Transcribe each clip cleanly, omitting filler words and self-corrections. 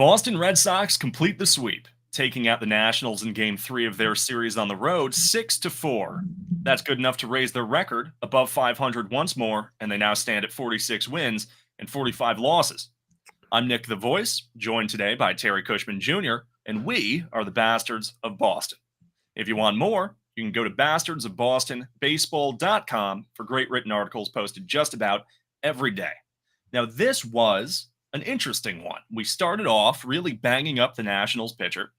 Boston Red Sox complete the sweep, taking out the Nationals in Game 3 of their series on the road 6-4. That's good enough to raise their record above 500 once more, and they now stand at 46 wins and 45 losses. I'm Nick the Voice, joined today by Terry Cushman Jr., and we are the Bastards of Boston. If you want more, you can go to bastardsofbostonbaseball.com for great written articles posted just about every day. Now, this was an interesting one. We started off really banging up the Nationals pitcher.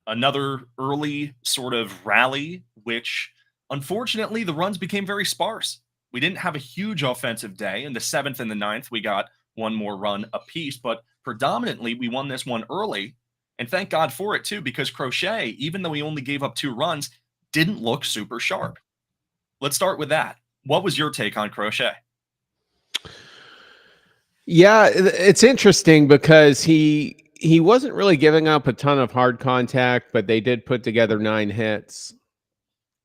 Another early sort of rally, which unfortunately the runs became very sparse. We didn't have a huge offensive day. In the 7th and the 9th, we got one more run apiece, but predominantly we won this one early. And thank God for it, too, because Crochet, even though he only gave up 2 runs, didn't look super sharp. Let's start with that. What was your take on Crochet? Yeah, it's interesting because he wasn't really giving up a ton of hard contact, but they did put together 9 hits.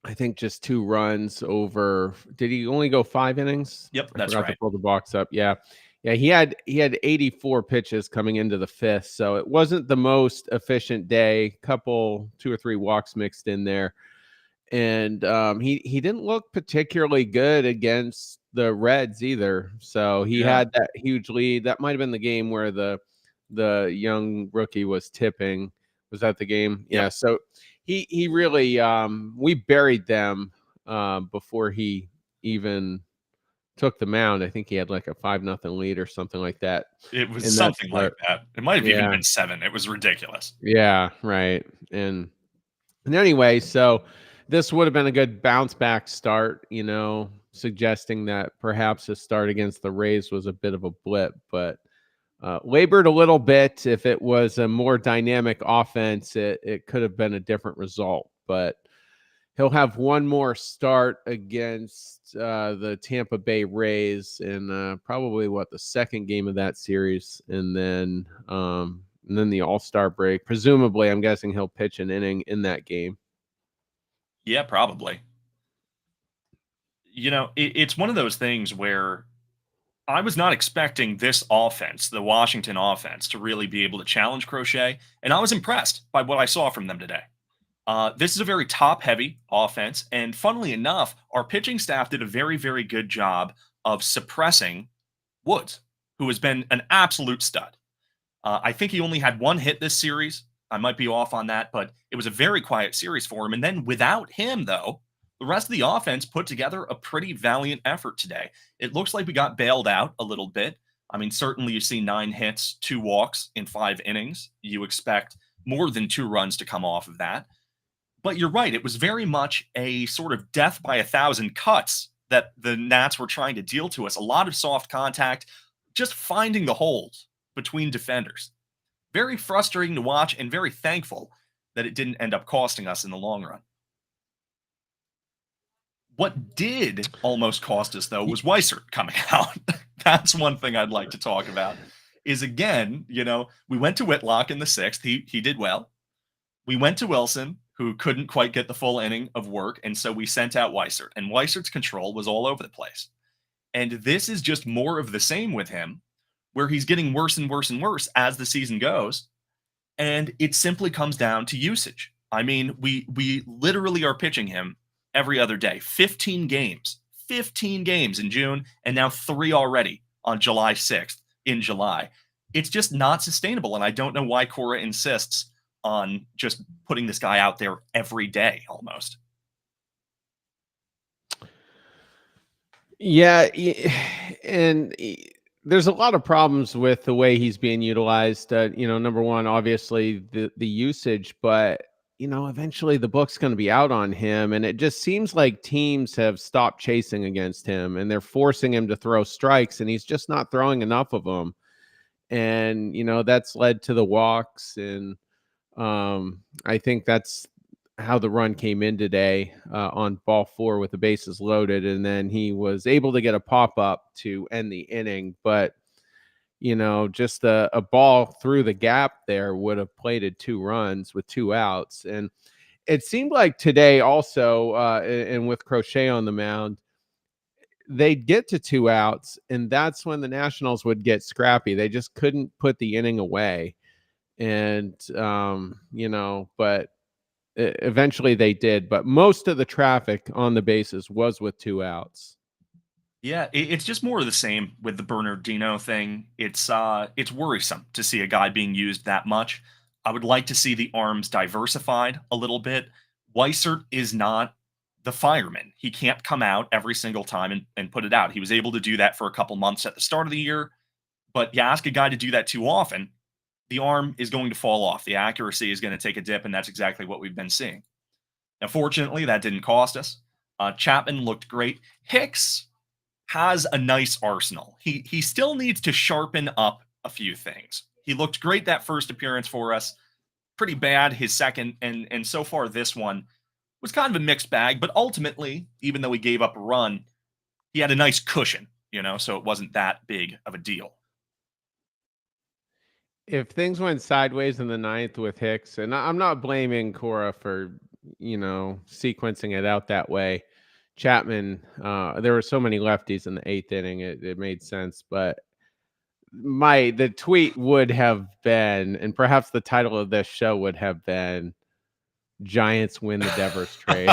I think just 2 runs over. Did he only go 5 innings? Yep, I that's forgot right. to pull the box up. Yeah. He had 84 pitches coming into the 5th, so it wasn't the most efficient day. 2 or 3 walks mixed in there, and he didn't look particularly good against the Reds either. So he had that huge lead. That might have been the game where the young rookie was tipping. Was that the game? Yep. Yeah. So he really we buried them before he even took the mound. I think he had like a 5-0 lead or something like that. It was something like that. It might have even Yeah. been 7. It was ridiculous. Yeah, right. And anyway, so this would have been a good bounce back start, suggesting that perhaps his start against the Rays was a bit of a blip, but labored a little bit. If it was a more dynamic offense, it could have been a different result, but he'll have one more start against the Tampa Bay Rays in probably the second game of that series, and then the All-Star break. Presumably, I'm guessing he'll pitch an inning in that game. Yeah, probably. It's one of those things where I was not expecting this offense, the Washington offense, to really be able to challenge Crochet, and I was impressed by what I saw from them today. This is a very top-heavy offense, and funnily enough, our pitching staff did a very, very good job of suppressing Woods, who has been an absolute stud. I think he only had 1 hit this series. I might be off on that, but it was a very quiet series for him. And then without him, though, the rest of the offense put together a pretty valiant effort today. It looks like we got bailed out a little bit. I mean, certainly you see 9 hits, 2 walks in 5 innings. You expect more than 2 runs to come off of that. But you're right. It was very much a sort of death by 1,000 cuts that the Nats were trying to deal to us. A lot of soft contact, just finding the holes between defenders. Very frustrating to watch and very thankful that it didn't end up costing us in the long run. What did almost cost us, though, was Weissert coming out. That's one thing I'd like to talk about. Is again, we went to Whitlock in the 6th. He did well. We went to Wilson, who couldn't quite get the full inning of work, and so we sent out Weissert. And Weissert's control was all over the place. And this is just more of the same with him, where he's getting worse and worse and worse as the season goes. And it simply comes down to usage. I mean, we literally are pitching him every other day. 15 games in June, and now 3 already on July 6th in July. It's just not sustainable, and I don't know why Cora insists on just putting this guy out there every day almost. Yeah, and there's a lot of problems with the way he's being utilized. Number one, obviously the usage, but eventually the book's going to be out on him, and it just seems like teams have stopped chasing against him, and they're forcing him to throw strikes, and he's just not throwing enough of them, and that's led to the walks, and I think that's how the run came in today on ball 4 with the bases loaded, and then he was able to get a pop-up to end the inning, but just a ball through the gap there would have plated 2 runs with 2 outs. And it seemed like today also, and with Crochet on the mound, they'd get to 2 outs, and that's when the Nationals would get scrappy. They just couldn't put the inning away. and but eventually they did. But most of the traffic on the bases was with two outs. Yeah, it's just more of the same with the Bernardino thing. It's worrisome to see a guy being used that much. I would like to see the arms diversified a little bit. Weissert is not the fireman. He can't come out every single time and put it out. He was able to do that for a couple months at the start of the year, but you ask a guy to do that too often, the arm is going to fall off. The accuracy is going to take a dip, and that's exactly what we've been seeing. Now, fortunately, that didn't cost us. Chapman looked great. Hicks has a nice arsenal. He still needs to sharpen up a few things. He looked great that first appearance for us. Pretty bad his second, and so far this one was kind of a mixed bag. But ultimately, even though he gave up a run, he had a nice cushion, so it wasn't that big of a deal. If things went sideways in the ninth with Hicks, and I'm not blaming Cora for sequencing it out that way. Chapman, there were so many lefties in the eighth inning, it made sense. But the tweet would have been, and perhaps the title of this show would have been, Giants win the Devers trade.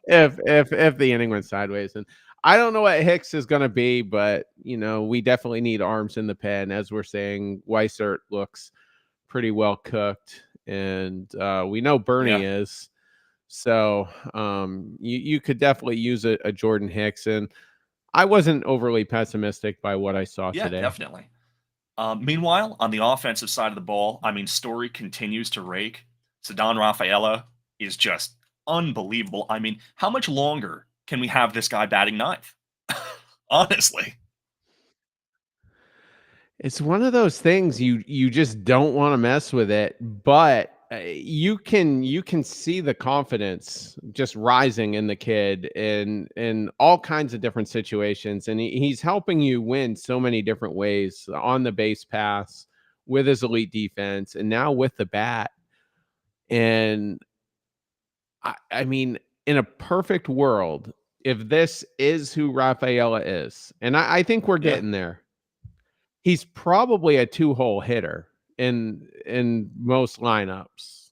if the inning went sideways. And I don't know what Hicks is going to be, but we definitely need arms in the pen. As we're saying, Weissert looks pretty well cooked, and we know Bernie Yeah. is. So you could definitely use a Jordan Hicks, and I wasn't overly pessimistic by what I saw Yeah, today. definitely. Meanwhile, on the offensive side of the ball, I mean, Story continues to rake. Ceddanne Rafaela is just unbelievable. I mean, how much longer can we have this guy batting ninth? Honestly. It's one of those things you just don't want to mess with it, but you can see the confidence just rising in the kid in all kinds of different situations, and he's helping you win so many different ways on the base pass with his elite defense, and now with the bat. And I mean, in a perfect world, if this is who Rafaela is, and I think we're Yeah, getting there, he's probably a two-hole hitter in most lineups,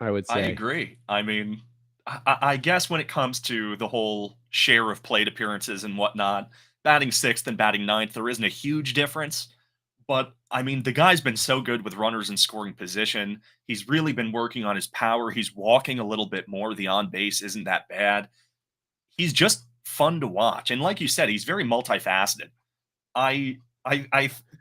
I would I say. agree. I mean, I guess when it comes to the whole share of plate appearances and whatnot, batting sixth and batting ninth, there isn't a huge difference. But I mean, the guy's been so good with runners in scoring position. He's really been working on his power. He's walking a little bit more. The on base isn't that bad. He's just fun to watch. And like you said, he's very multifaceted. I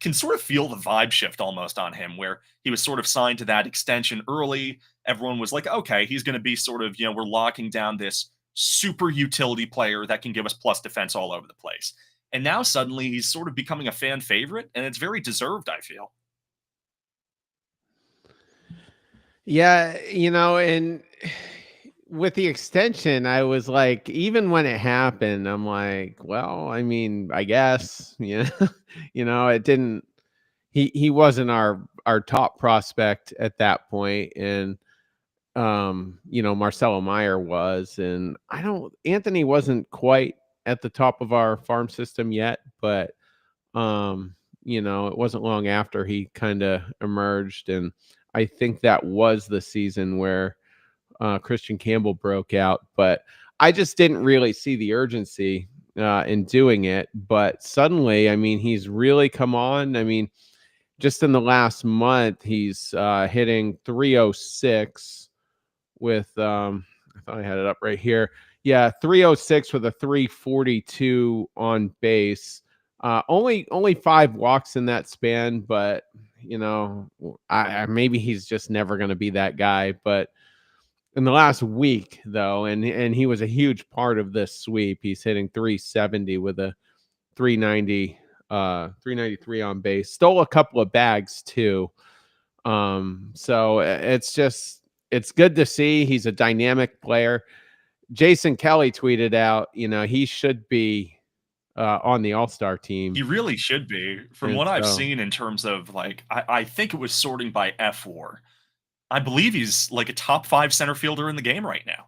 can sort of feel the vibe shift almost on him where he was sort of signed to that extension early. Everyone was like, okay, he's going to be sort of, we're locking down this super utility player that can give us plus defense all over the place. And now suddenly he's sort of becoming a fan favorite, and it's very deserved, I feel. Yeah, and with the extension, I was like, even when it happened, I'm like, well, I mean, I guess, it didn't. He wasn't our top prospect at that point, and Marcelo Meyer was, and I don't. Anthony wasn't quite at the top of our farm system yet, but it wasn't long after he kind of emerged, and I think that was the season where Christian Campbell broke out. But I just didn't really see the urgency in doing it. But suddenly, I mean, he's really come on. I mean, just in the last month, he's hitting 306 with I thought I had it up right here. Yeah, 306 with a 342 on base. Only 5 walks in that span, but maybe he's just never going to be that guy. But in the last week, though, and he was a huge part of this sweep. He's hitting 370 with a 390, 393 on base. Stole a couple of bags too. So it's good to see. He's a dynamic player. Jason Kelly tweeted out, he should be on the All-Star team. He really should be. From And what I've so seen in terms of like, I think it was sorting by F4. I believe he's like a top five center fielder in the game right now.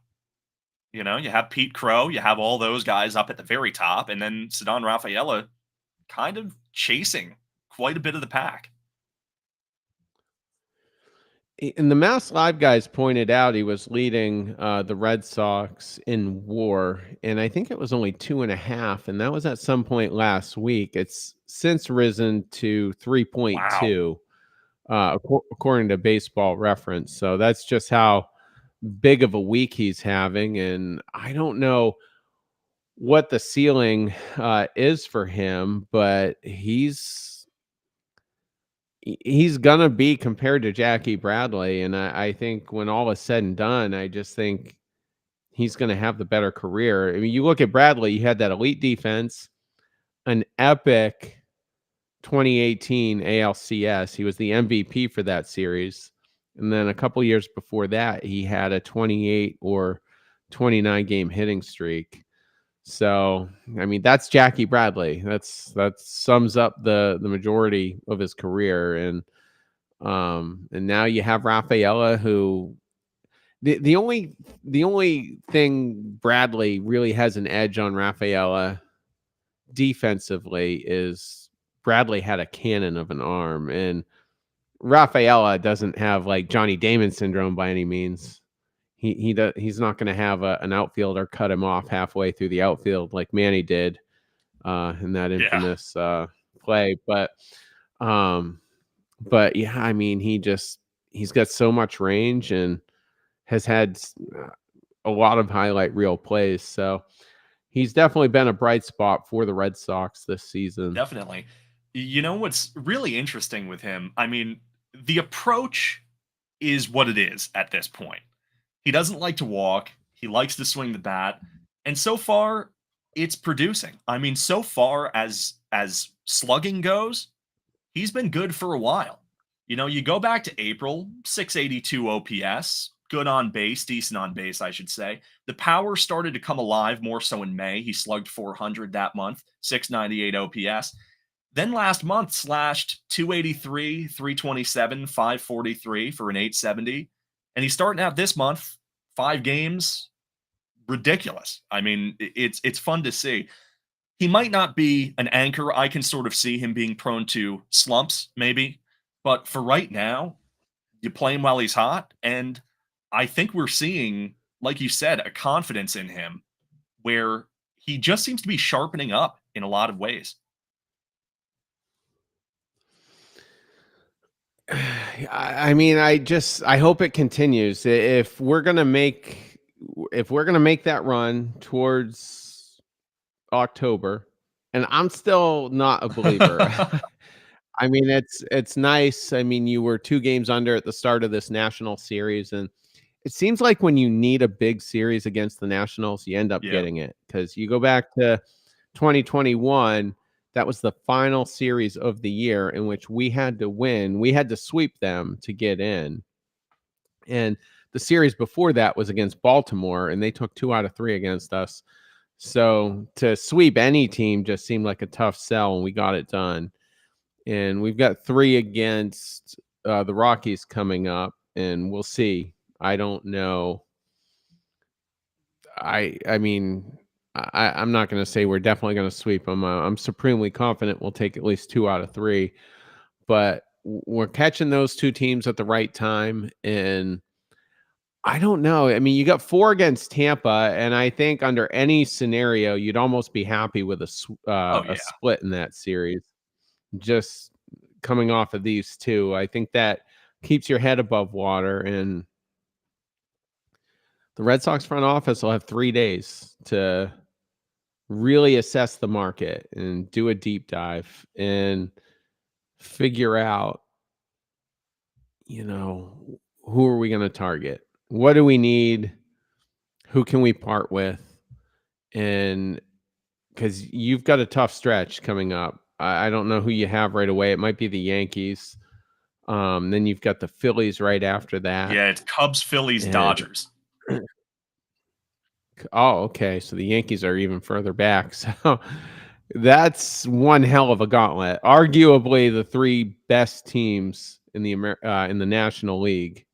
You have Pete Crow, you have all those guys up at the very top, and then Ceddanne Rafaela kind of chasing quite a bit of the pack. And the Mass Live guys pointed out he was leading the Red Sox in WAR, and I think it was only 2.5, and that was at some point last week. It's since risen to Wow. 3.2, according to Baseball Reference. So that's just how big of a week he's having, and I don't know what the ceiling is for him, but he's gonna be compared to Jackie Bradley, and I think when all is said and done, I just think he's gonna have the better career. I mean, you look at Bradley, you had that elite defense, an epic 2018 ALCS. He was the MVP for that series, and then a couple years before that, he had a 28 or 29 game hitting streak. So, I mean, that's Jackie Bradley. That sums up the majority of his career, and now you have Rafaela, who the only thing Bradley really has an edge on Rafaela defensively is Bradley had a cannon of an arm, and Rafaela doesn't have like Johnny Damon syndrome by any means. He's not going to have an outfielder cut him off halfway through the outfield like Manny did in that Yeah. infamous play. Um, but yeah, I mean, he's got so much range and has had a lot of highlight reel plays. So he's definitely been a bright spot for the Red Sox this season. Definitely. You know what's really interesting with him? I mean, the approach is what it is at this point. He doesn't like to walk, he likes to swing the bat, and so far it's producing. I mean, so far as slugging goes, he's been good for a while. You know, you go back to April, 682 OPS, good on base, decent on base, I should say. The power started to come alive more so in May. He slugged 400 that month, 698 OPS. Then last month slashed 283, 327, 543 for an 870. And he's starting out this month, 5 games, ridiculous. I mean, it's fun to see. He might not be an anchor. I can sort of see him being prone to slumps, maybe. But for right now, you play him while he's hot. And I think we're seeing, like you said, a confidence in him where he just seems to be sharpening up in a lot of ways. I mean, I hope it continues. If we're gonna make that run towards October, and I'm still not a believer. I mean, it's nice. I mean, you were 2 games under at the start of this national series, and it seems like when you need a big series against the Nationals, you end up Yeah. getting it because you go back to 2021, that was the final series of the year in which we had to win. We had to sweep them to get in. And the series before that was against Baltimore, and they took 2 out of 3 against us. So to sweep any team just seemed like a tough sell, and we got it done. And we've got 3 against the Rockies coming up, and we'll see. I don't know. I mean, I'm not going to say we're definitely going to sweep them. I'm supremely confident we'll take at least 2 out of 3, but we're catching those 2 teams at the right time, and I don't know. I mean, you got 4 against Tampa, and I think under any scenario, you'd almost be happy with Oh, a yeah. split in that series. Just coming off of these 2, I think that keeps your head above water, and the Red Sox front office will have 3 days to really assess the market and do a deep dive and figure out, who are we going to target? What do we need? Who can we part with? And because you've got a tough stretch coming up. I don't know who you have right away. It might be the Yankees. Then you've got the Phillies right after that. Yeah, it's Cubs, Phillies, And Dodgers. oh, okay. So the Yankees are even further back. So that's one hell of a gauntlet. Arguably the 3 best teams in the National League.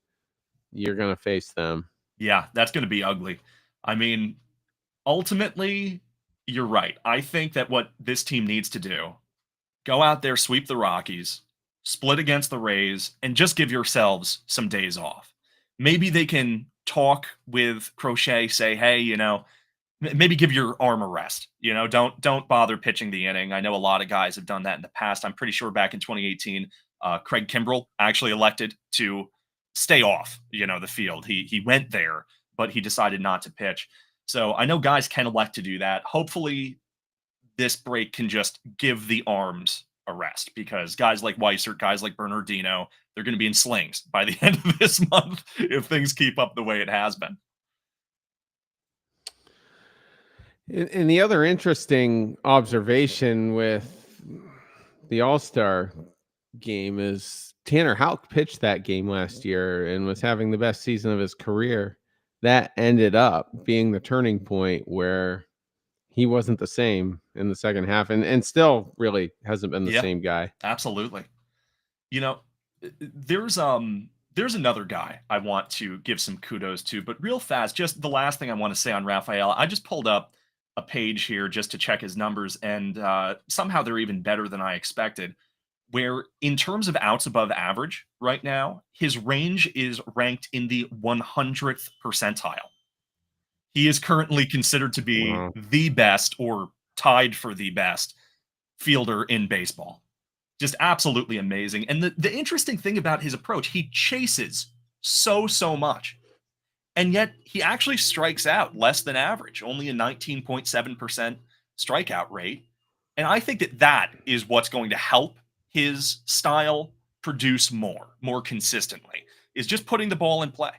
You're going to face them. Yeah, that's going to be ugly. I mean, ultimately, you're right. I think that what this team needs to do, go out there, sweep the Rockies, split against the Rays, and just give yourselves some days off. Maybe they can talk with Crochet, say, hey, maybe give your arm a rest. Don't bother pitching the inning. I know a lot of guys have done that in the past. I'm pretty sure back in 2018, Craig Kimbrell actually elected to stay off, the field. He went there, but he decided not to pitch. So I know guys can elect to do that. Hopefully, this break can just give the arms a rest because guys like Weissert, guys like Bernardino, they're going to be in slings by the end of this month if things keep up the way it has been. And the other interesting observation with the All-Star game is Tanner Houck pitched that game last year and was having the best season of his career. That ended up being the turning point where he wasn't the same in the second half and still really hasn't been the Yeah, same guy. absolutely. You know, there's another guy I want to give some kudos to, but real fast, just the last thing I want to say on Raphael, I just pulled up a page here just to check his numbers, and somehow they're even better than I expected. Where in terms of outs above average right now, his range is ranked in the 100th percentile. He is currently considered to be Wow. the best or tied for the best fielder in baseball. Just absolutely amazing. And the interesting thing about his approach, he chases so much. And yet he actually strikes out less than average, only a 19.7% strikeout rate. And I think that is what's going to help his style produce more consistently, is just putting the ball in play.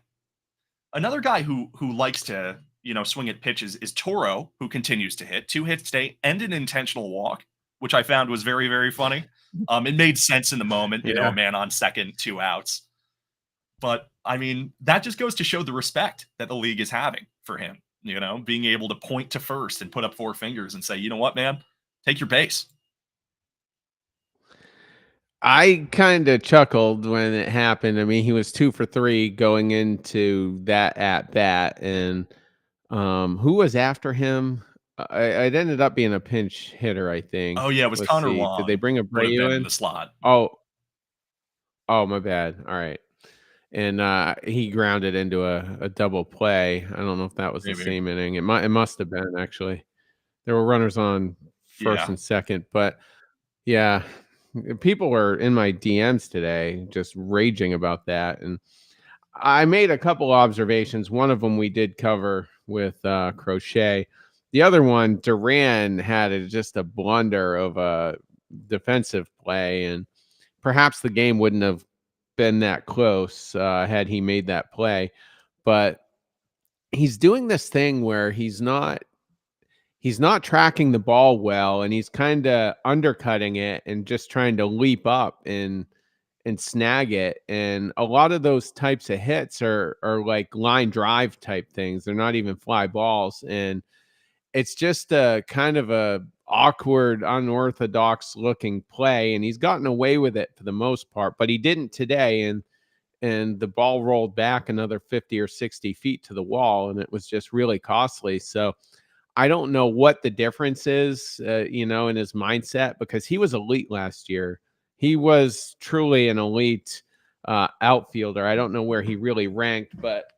Another guy who likes to, swing at pitches is Toro, who continues to hit 2 hits today and an intentional walk, which I found was very, very funny. It made sense in the moment, Yeah. a man on second, 2 outs. But I mean, that just goes to show the respect that the league is having for him, being able to point to first and put up 4 fingers and say, you know what, man, take your base. I kind of chuckled when it happened. I mean, he was 2 for 3 going into that at bat, and who was after him? It ended up being a pinch hitter, I think. Oh, yeah, it was Let's Connor see. Did they Long bring would have been Abreu in in? the slot. Oh, oh, my bad. All right. And he grounded into a double play. I don't know if that was the Maybe. same inning. It must have been actually. There were runners on first Yeah. and second, but yeah, people were in my DMs today just raging about that. And I made a couple observations. One of them we did cover with Crochet. The other one, Duran had just a blunder of a defensive play, and perhaps the game wouldn't have been that close had he made that play. But he's doing this thing where he's not tracking the ball well, and he's kind of undercutting it and just trying to leap up and snag it. And a lot of those types of hits are like line drive type things. They're not even fly balls. And it's just a kind of a awkward, unorthodox looking play. And he's gotten away with it for the most part, but he didn't today. And the ball rolled back another 50 or 60 feet to the wall, and it was just really costly. So I don't know what the difference is, in his mindset, because he was elite last year. He was truly an elite outfielder. I don't know where he really ranked, but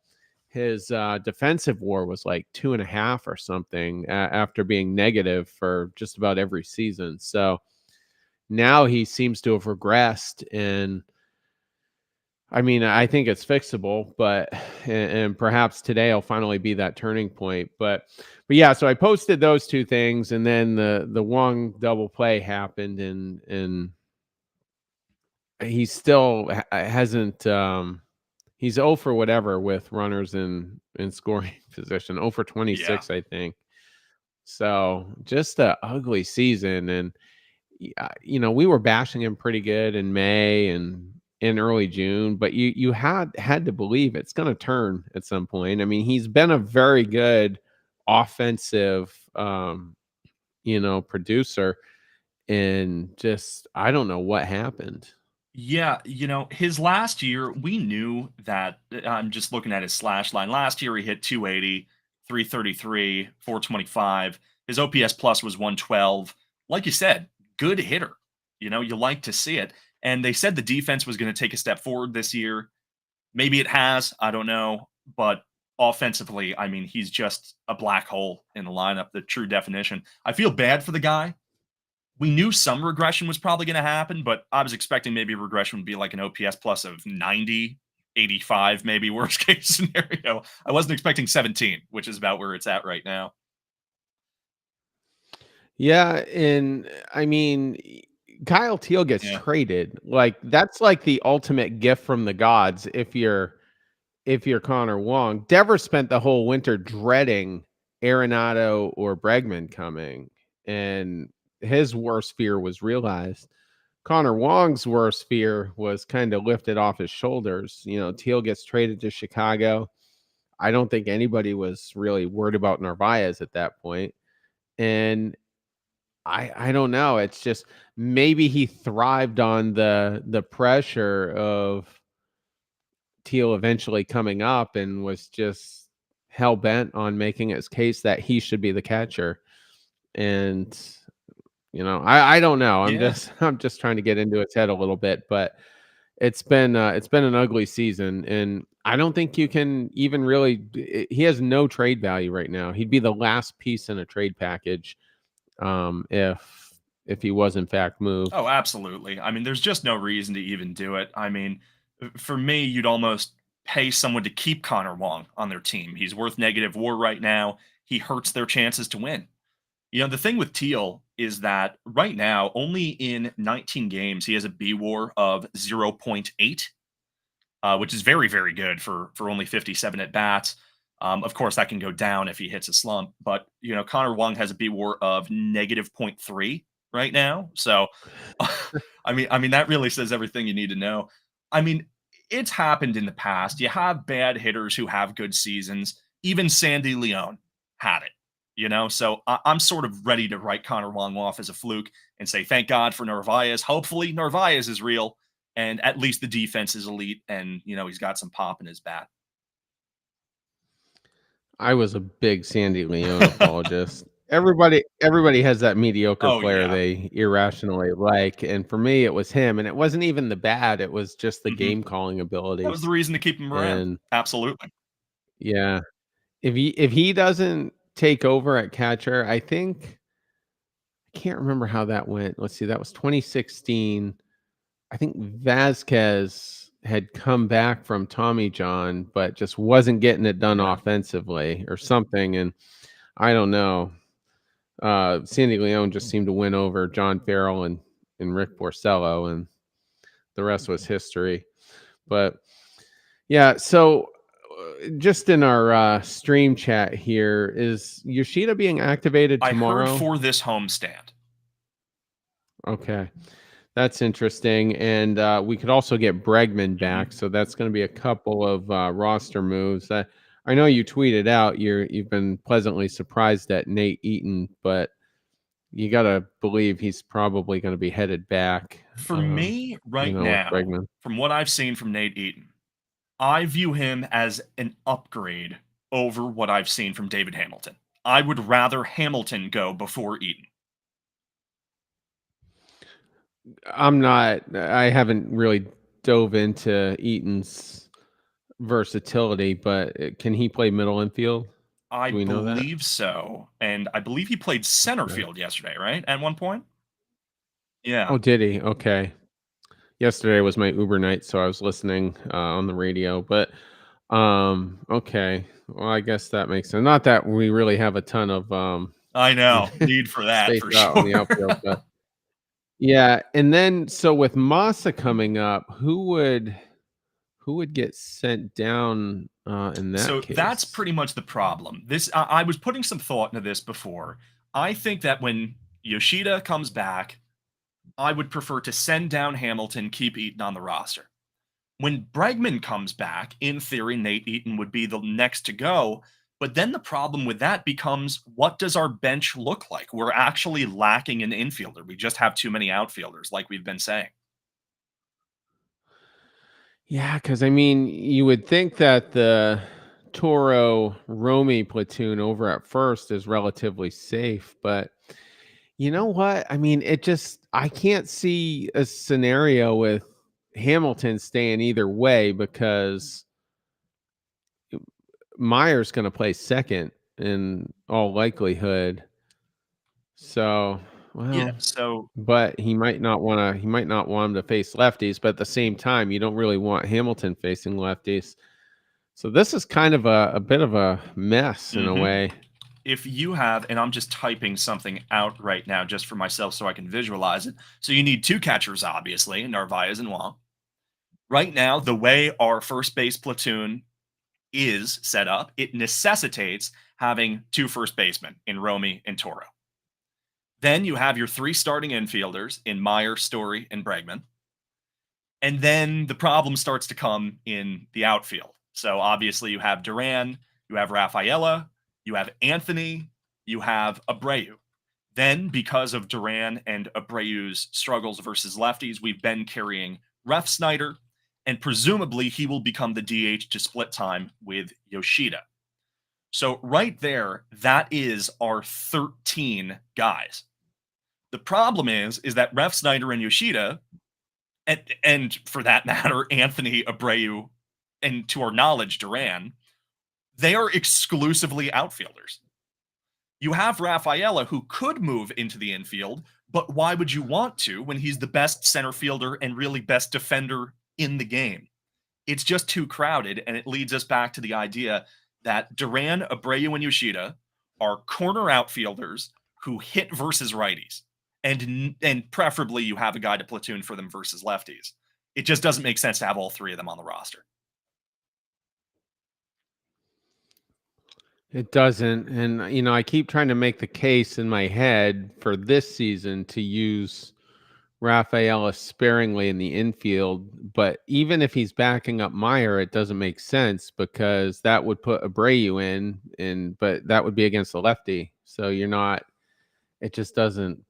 his defensive WAR was like 2.5 or something after being negative for just about every season. So now he seems to have regressed, and I mean, I think it's fixable, but and perhaps today will finally be that turning point. But yeah, so I posted those two things, and then the Wong double play happened, and he still hasn't. He's 0 for whatever with runners in scoring position. 0 for Yeah. 26, I think. So just a ugly season, and we were bashing him pretty good in May and in early June, but you had to believe it's going to turn at some point. I mean, he's been a very good offensive, producer, and just I don't know what happened. Yeah, his last year, we knew that. I'm just looking at his slash line. Last year, he hit 280, 333, 425. His OPS plus was 112. Like you said, good hitter. You like to see it. And they said the defense was going to take a step forward this year. Maybe it has. I don't know. But offensively, I mean, he's just a black hole in the lineup, the true definition. I feel bad for the guy. We knew some regression was probably going to happen, but I was expecting maybe regression would be like an OPS plus of 90, 85, maybe worst case scenario. I wasn't expecting 17, which is about where it's at right now. Yeah, and I mean, Kyle Teal gets Yeah. traded. Like that's like the ultimate gift from the gods if you're Connor Wong. Devers spent the whole winter dreading Arenado or Bregman coming, and his worst fear was realized. Connor Wong's worst fear was kind of lifted off his shoulders. You know, Teal gets traded to Chicago. I don't think anybody was really worried about Narvaez at that point. And I don't know. It's just maybe he thrived on the pressure of Teal eventually coming up and was just hell bent on making his case that he should be the catcher. And I don't know. Yeah. I'm just trying to get into its head a little bit, but it's been an ugly season, and I don't think you can even really. He has no trade value right now. He'd be the last piece in a trade package, if he was in fact moved. Oh, absolutely. I mean, there's just no reason to even do it. I mean, for me, you'd almost pay someone to keep Connor Wong on their team. He's worth negative war right now. He hurts their chances to win. You know, the thing with Teal is that right now, only in 19 games, he has a B war of 0.8, which is very, very good for only 57 at bats. Of course, that can go down if he hits a slump, but Connor Wong has a B war of negative zero point 0.3 right now. So, I mean that really says everything you need to know. I mean, it's happened in the past. You have bad hitters who have good seasons. Even Sandy Leone had it. So I'm sort of ready to write Connor Wong off as a fluke and say thank God for Narvaez. Hopefully Narvaez is real, and at least the defense is elite, and he's got some pop in his bat. I was a big Sandy Leone apologist. Everybody has that mediocre Oh player yeah. they irrationally like, and for me, it was him. And it wasn't even the bad; it was just the Mhm. game calling That was the abilities. reason to keep him around. And Absolutely. yeah, if he doesn't take over at catcher, I can't remember how that went. Let's see, that was 2016. I think Vasquez had come back from Tommy John, but just wasn't getting it done Yeah. offensively or something. And I don't know. Sandy Leone just seemed to win over John Farrell and Rick Porcello, and the rest was history. But yeah, so just in our stream chat here, is Yoshida being activated I heard tomorrow? for this homestand. Okay. That's interesting. And we could also get Bregman back. Mhm. So that's going to be a couple of roster moves. I know you tweeted out you've been pleasantly surprised at Nate Eaton, but you got to believe he's probably going to be headed back, For me, right with now, Bregman. from what I've seen from Nate Eaton, I view him as an upgrade over what I've seen from David Hamilton. I would rather Hamilton go before Eaton. I haven't really dove into Eaton's versatility, but can he play middle infield? I Do we know that? believe so, and I believe he played center Okay. field yesterday, right? At one point? Yeah. Oh, did he? Okay. Yesterday was my Uber night, so I was listening on the radio. But okay, well, I guess that makes sense. Not that we really have a ton of I know. Need for that space for out on sure. the outfield, but yeah. And then so with Massa coming up, who would get sent down in that So that's case? pretty much the problem. This I was putting some thought into this before. I think that when Yoshida comes back, I would prefer to send down Hamilton, keep Eaton on the roster. When Bregman comes back, in theory, Nate Eaton would be the next to go. But then the problem with that becomes what does our bench look like? We're actually lacking an infielder. We just have too many outfielders, like we've been saying. Yeah, because I mean, you would think that the Toro Romy platoon over at first is relatively safe, but you know what? I mean, it just I can't see a scenario with Hamilton staying either way because Meyer's going to play second in all likelihood. So, Yeah. well, So but he might not want to. He might not want him to face lefties. But at the same time, you don't really want Hamilton facing lefties. So this is kind of a bit of a mess in a mhm. way. If you have, and I'm just typing something out right now just for myself so I can visualize it. So you need two catchers, obviously, Narvaez and Wong. Right now, the way our first base platoon is set up, it necessitates having two first basemen in Romy and Toro. Then you have your three starting infielders in Meyer, Story, and Bregman. And then the problem starts to come in the outfield. So obviously you have Duran, you have Rafaela, you have Anthony, you have Abreu. Then, because of Duran and Abreu's struggles versus lefties, we've been carrying Ref Snyder, and presumably he will become the DH to split time with Yoshida. So right there, that is our 13 guys. The problem is that Ref Snyder and Yoshida, and for that matter, Anthony, Abreu, and to our knowledge, Duran, they are exclusively outfielders. You have Rafaela, who could move into the infield, but why would you want to when he's the best center fielder and really best defender in the game? It's just too crowded, and it leads us back to the idea that Duran, Abreu, and Yoshida are corner outfielders who hit versus righties, and preferably you have a guy to platoon for them versus lefties. It just doesn't make sense to have all three of them on the roster. It doesn't. And, I keep trying to make the case in my head for this season to use Rafaela sparingly in the infield. But even if he's backing up Meyer, it doesn't make sense because that would put Abreu but that would be against the lefty. So it just doesn't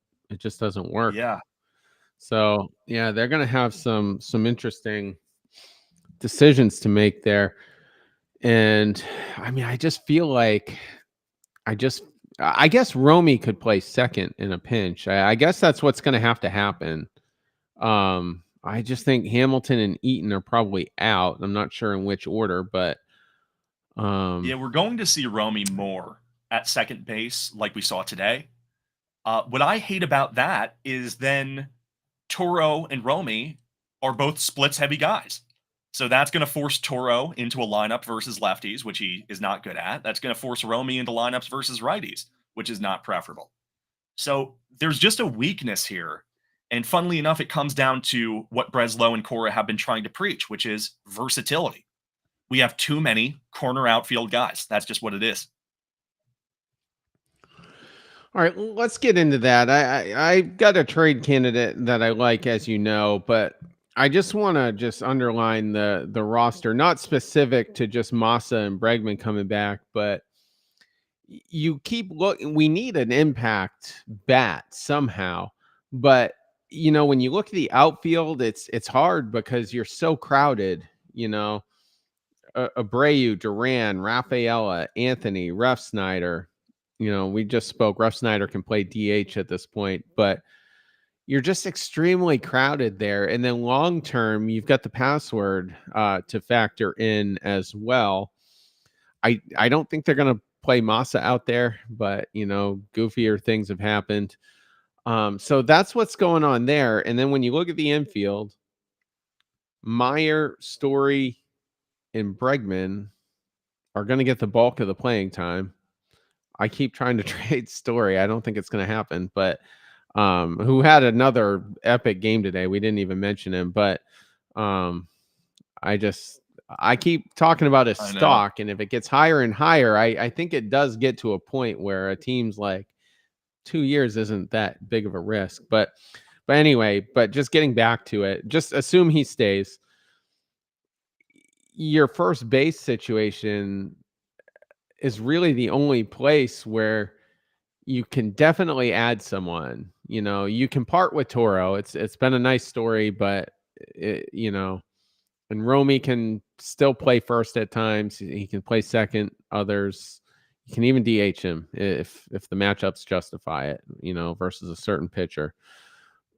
work. Yeah. So yeah, they're gonna have some interesting decisions to make there. And I mean, I just feel like I guess Romy could play second in a pinch. I guess that's what's going to happen. I just think Hamilton and Eaton are probably out. I'm not sure in which order, but Yeah, we're going to see Romy more at second base like we saw today. What I hate about that is then Toro and Romy are both splits heavy guys. So that's going to force Toro into a lineup versus lefties, which he is not good at. That's going to force Romy into lineups versus righties, which is not preferable. So there's just a weakness here. And funnily enough, it comes down to what Breslow and Cora have been trying to preach, which is versatility. We have too many corner outfield guys. That's just what it is. all right, let's get into that. I've got a trade candidate that I like, as you know, but I just want to just underline the roster, not specific to just Massa and Bregman coming back, but you keep looking. We need an impact bat somehow, but when you look at the outfield, it's hard because you're so crowded. Abreu, Duran, Rafaela, Anthony, Ref Snyder. We just spoke. Ref Snyder can play DH at this point, but you're just extremely crowded there. And then long term, you've got the password to factor in as well. I don't think they're going to play Massa out there, but goofier things have happened. So that's what's going on there. And then when you look at the infield, Meyer, Story, and Bregman are going to get the bulk of the playing time. I keep trying to trade Story. I don't think it's going to happen, but who had another epic game today. We didn't even mention him, but I keep talking about his stock, and if it gets higher and higher, I think it does get to a point where a team's like 2 years isn't that big of a risk. But anyway, just getting back to it, just assume he stays. Your first base situation is really the only place where you can definitely add someone. You can part with Toro. It's been a nice story, but and Romy can still play first at times. He can play second. Others, you can even DH him if the matchups justify it. Versus a certain pitcher.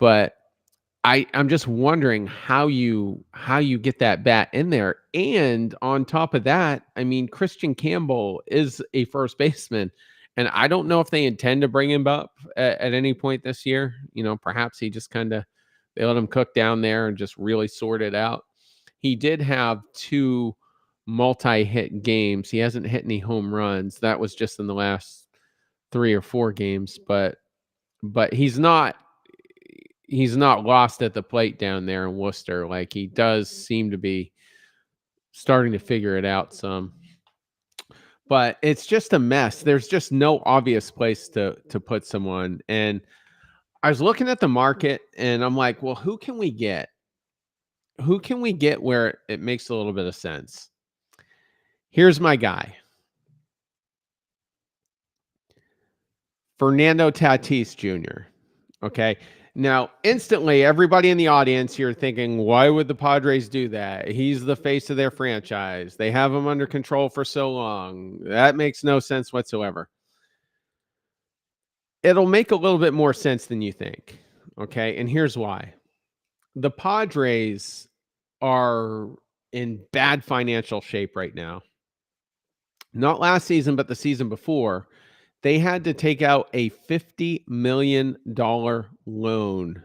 But I'm just wondering how you get that bat in there. And on top of that, I mean, Christian Campbell is a first baseman, and I don't know if they intend to bring him up at any point this year. You know, perhaps he just kind of they let him cook down there and just really sort it out. He did have 2 multi-hit games. He hasn't hit any home runs. That was just in the last 3 or 4 games, but he's not lost at the plate down there in Worcester. Like, he does seem to be starting to figure it out some. But it's just a mess. There's just no obvious place to put someone. And I was looking at the market and I'm like, well, who can we get? Who can we get where it makes a little bit of sense? Here's my guy. Fernando Tatis Jr. Okay. Now, instantly, everybody in the audience, you're thinking, why would the Padres do that? He's the face of their franchise. They have him under control for so long. That makes no sense whatsoever. It'll make a little bit more sense than you think. Okay. And here's why. The Padres are in bad financial shape right now. Not last season, but the season before. They had to take out a $50 million loan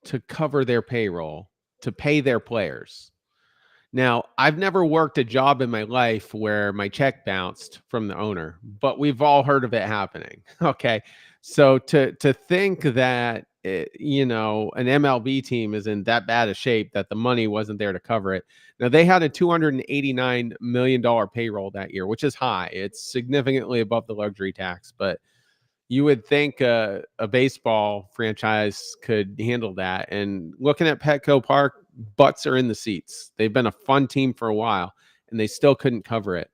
to cover their payroll, to pay their players. Now, I've never worked a job in my life where my check bounced from the owner, but we've all heard of it happening. Okay. So to think that, an MLB team is in that bad a shape that the money wasn't there to cover it. Now, they had a $289 million payroll that year, which is high. It's significantly above the luxury tax, but you would think a baseball franchise could handle that. And looking at Petco Park, butts are in the seats. They've been a fun team for a while, and they still couldn't cover it.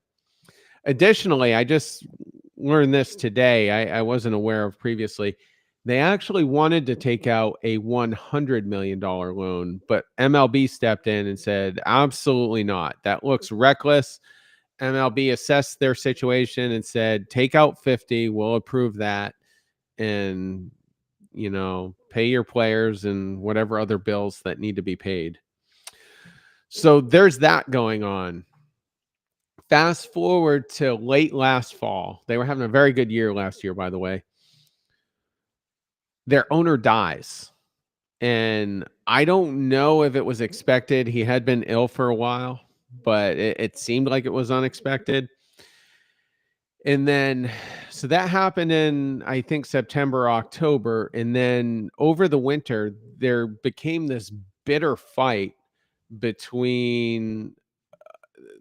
Additionally, I just learned this today. I wasn't aware of previously. They actually wanted to take out a $100 million loan, but MLB stepped in and said, absolutely not. That looks reckless. MLB assessed their situation and said, take out 50, we'll approve that, and, pay your players and whatever other bills that need to be paid. So there's that going on. Fast forward to late last fall. They were having a very good year last year, by the way. Their owner dies. And I don't know if it was expected. He had been ill for a while, but it seemed like it was unexpected. And then, so that happened in, I think, September, October. And then over the winter, there became this bitter fight between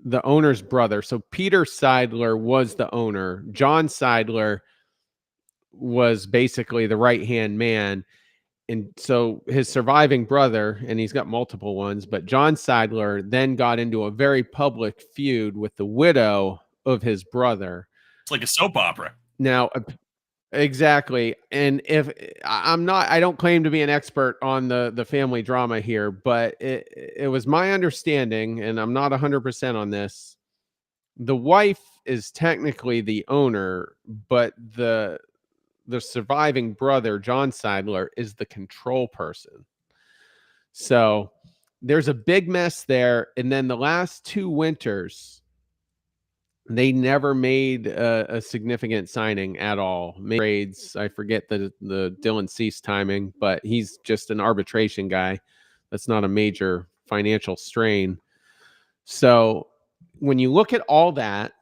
the owner's brother. So Peter Seidler was the owner. John Seidler was basically the right-hand man. And so his surviving brother, and he's got multiple ones, but John Seidler then got into a very public feud with the widow of his brother. It's like a soap opera. Now, exactly. And if I don't claim to be an expert on the family drama here, but it was my understanding, and I'm not 100% on this, the wife is technically the owner, but the surviving brother, John Seidler, is the control person. So there's a big mess there. And then the last 2 winters, they never made a significant signing at all. Trades, I forget the Dylan Cease timing, but he's just an arbitration guy. That's not a major financial strain. So when you look at all that,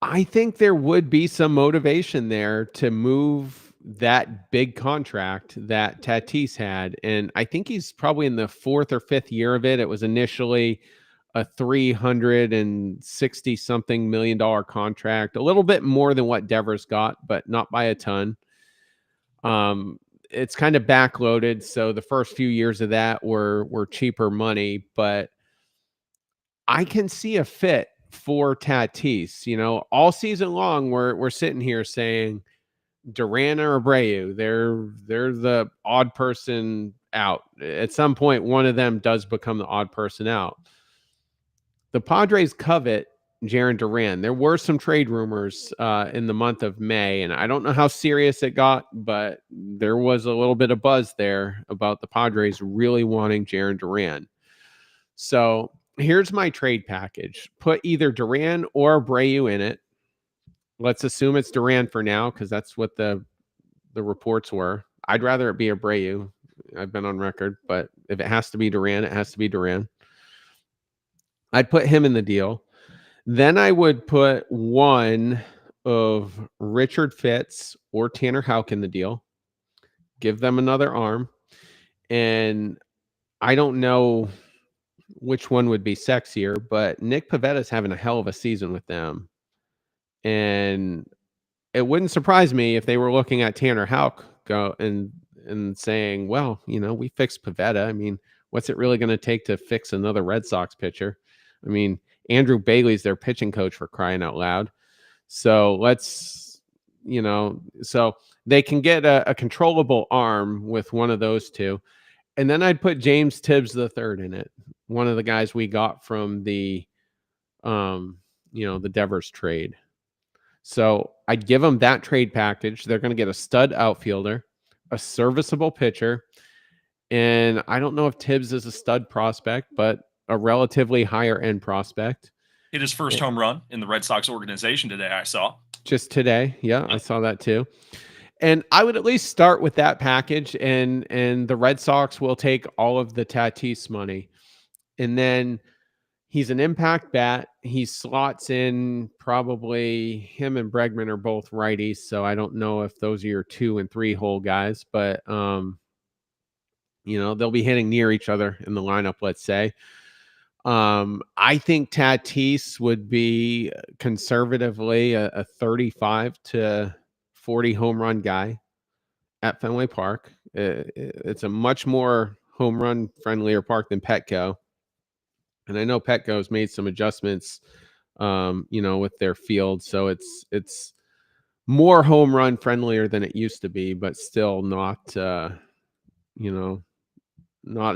I think there would be some motivation there to move that big contract that Tatis had. And I think he's probably in the 4th or 5th year of it. It was initially a $360 something million contract, a little bit more than what Devers got, but not by a ton. It's kind of backloaded. So the first few years of that were cheaper money, but I can see a fit for Tatis. All season long, we're sitting here saying Duran or Abreu, they're the odd person out. At some point, one of them does become the odd person out. The Padres covet Jarren Duran. There were some trade rumors in the month of May, and I don't know how serious it got, but there was a little bit of buzz there about the Padres really wanting Jarren Duran. So here's my trade package. Put either Duran or Abreu in it. Let's assume it's Duran for now, because that's what the reports were. I'd rather it be Abreu. I've been on record, but if it has to be Duran, it has to be Duran. I'd put him in the deal. Then I would put one of Richard Fitts or Tanner Houck in the deal. Give them another arm. And I don't know which one would be sexier, but Nick Pavetta's having a hell of a season with them. And it wouldn't surprise me if they were looking at Tanner Houck go and saying, well, we fixed Pivetta. I mean, what's it really going to take to fix another Red Sox pitcher? I mean, Andrew Bailey's their pitching coach, for crying out loud. So let's, so they can get a controllable arm with one of those two. And then I'd put James Tibbs III in it. One of the guys we got from the Devers trade. So I'd give them that trade package. They're going to get a stud outfielder, a serviceable pitcher. And I don't know if Tibbs is a stud prospect, but a relatively higher end prospect. Hit his first home run in the Red Sox organization today, I saw. Just today. Yeah, I saw that too. And I would at least start with that package, and the Red Sox will take all of the Tatis money. And then he's an impact bat. He slots in, probably him and Bregman are both righties, so I don't know if those are your 2 and 3 hole guys, but they'll be hitting near each other in the lineup, let's say. I think Tatis would be conservatively a 35 to 40 home run guy at Fenway Park. It's a much more home run friendlier park than Petco. And I know Petco's made some adjustments, with their field. So it's more home run friendlier than it used to be, but still not, not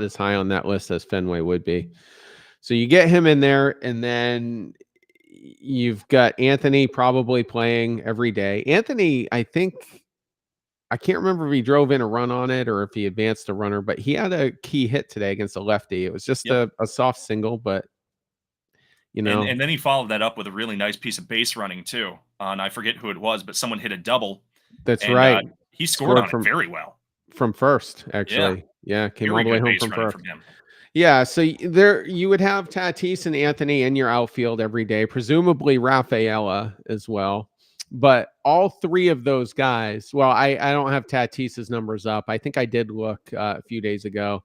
as high on that list as Fenway would be. So you get him in there, and then you've got Anthony probably playing every day. Anthony, I can't remember if he drove in a run on it or if he advanced a runner, but he had a key hit today against a lefty. It was just a soft single, but And then he followed that up with a really nice piece of base running too. And I forget who it was, but someone hit a double. That's right. He scored on it very well. From first, actually. Yeah, came all the way home from first. From him. Yeah, so there you would have Tatis and Anthony in your outfield every day, presumably Rafaela as well. But all three of those guys, well, I don't have Tatis's numbers up. I think I did look a few days ago,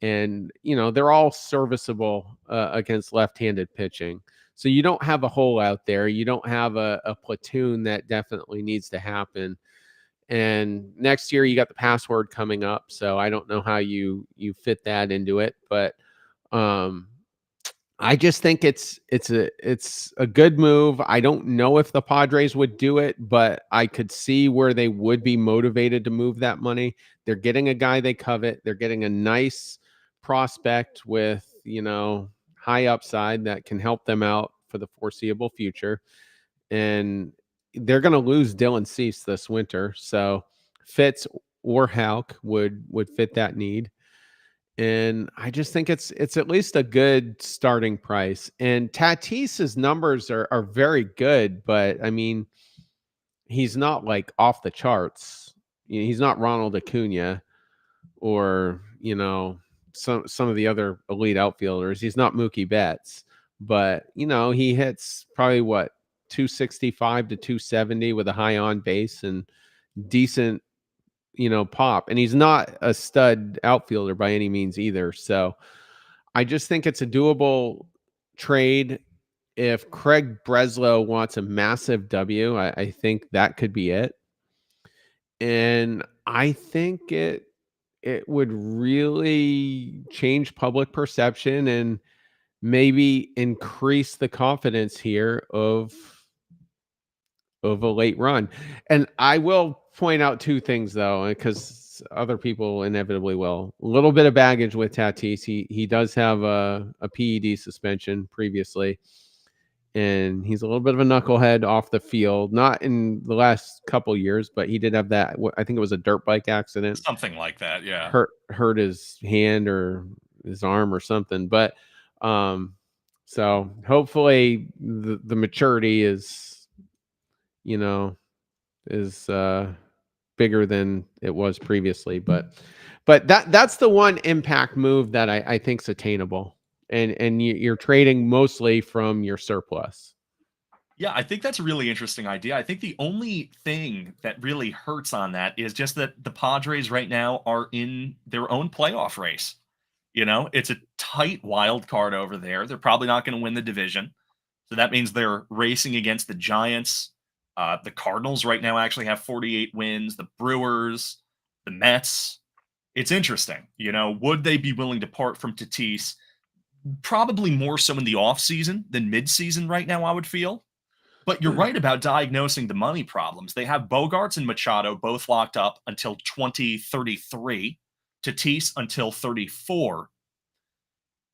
and they're all serviceable against left-handed pitching. So you don't have a hole out there. You don't have a platoon that definitely needs to happen. And next year you got the password coming up, so I don't know how you fit that into it, but I just think it's a good move. I don't know if the Padres would do it, but I could see where they would be motivated to move that money. They're getting a guy they covet. They're getting a nice prospect with high upside that can help them out for the foreseeable future, and they're going to lose Dylan Cease this winter. So Fitz or Houck would fit that need. And I just think it's at least a good starting price. And Tatis's numbers are very good, but I mean, he's not like off the charts. He's not Ronald Acuna or, some of the other elite outfielders. He's not Mookie Betts, but he hits probably 265 to 270 with a high on base and decent, pop. And he's not a stud outfielder by any means either. So I just think it's a doable trade. If Craig Breslow wants a massive W, I think that could be it. And I think it would really change public perception and maybe increase the confidence here of a late run. And I will point out two things though, because other people inevitably will. A little bit of baggage with Tatis. He does have a PED suspension previously, and he's a little bit of a knucklehead off the field. Not in the last couple years, but he did have that. I think it was a dirt bike accident. Something like that, yeah. Hurt his hand or his arm or something. But so hopefully the maturity is, you know, is bigger than it was previously. But that's the one impact move that I think's attainable. And you're trading mostly from your surplus. Yeah, I think that's a really interesting idea. I think the only thing that really hurts on that is just that the Padres right now are in their own playoff race. You know, it's a tight wild card over there. They're probably not going to win the division. So that means they're racing against the Giants. The Cardinals right now actually have 48 wins. The Brewers, the Mets. It's interesting. You know, would they be willing to part from Tatis? Probably more so in the offseason than midseason right now, I would feel. But you're right about diagnosing the money problems. They have Bogarts and Machado both locked up until 2033, Tatis until 34.